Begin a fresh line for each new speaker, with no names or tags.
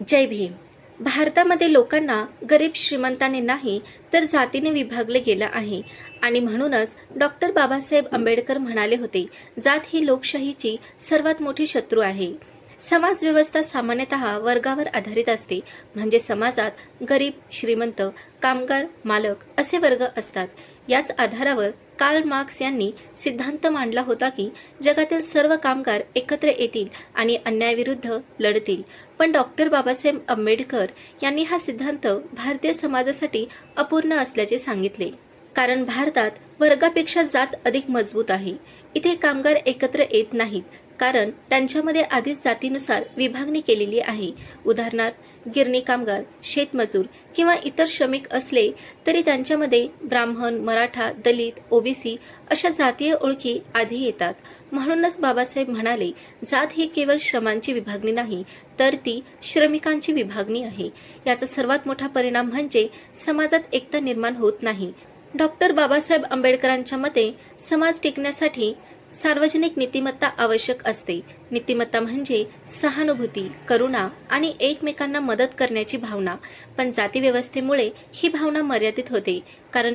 जय भीम. भारतामध्ये लोकांना गरीब श्रीमंताने नाही तर जातीने विभागले गेलं आहे आणि म्हणूनच डॉक्टर बाबासाहेब आंबेडकर म्हणाले होते, जात ही लोकशाहीची सर्वात मोठी शत्रू आहे. समाज व्यवस्था सामान्यतः वर्गावर आधारित असते. म्हणजे समाजात गरीब, श्रीमंत, कामगार, मालक असे वर्ग असतात. याच आधारावर कार्ल मार्क्स यांनी सिद्धांत मांडला होता की जगातील सर्व कामगार एकत्र येतील आणि अन्यायाविरुद्ध लढतील. पण डॉक्टर बाबासाहेब आंबेडकर यांनी हा सिद्धांत भारतीय समाजासाठी अपूर्ण असल्याचे सांगितले. कारण भारतात वर्गापेक्षा जात अधिक मजबूत आहे. इथे कामगार एकत्र येत नाहीत, कारण त्यांच्यामध्ये आधीच जातीनुसार विभागणी केलेली आहे. उदाहरणार्थ, गिरणी कामगार, शेतमजूर किंवा इतर श्रमिक असले तरी त्यांच्यामध्ये ब्राह्मण, मराठा, दलित, ओबीसी अशा जातीय ओळखी आधी येतात. म्हणूनच बाबासाहेब म्हणाले, जात ही केवळ श्रमांची विभागणी नाही, तर ती श्रमिकांची विभागणी आहे. याचा सर्वात मोठा परिणाम म्हणजे समाजात एकता निर्माण होत नाही. डॉक्टर बाबासाहेब आंबेडकरांच्या मते समाज टिकण्यासाठी सार्वजनिक नीतिमत्ता आवश्यक असते. नीतिमत्ता म्हणजे सहानुभूती, करुणा आणि एकमेकांना मदत करण्याची भावना. पण जाती व्यवस्थेमुळे ही भावना मर्यादित होते, कारण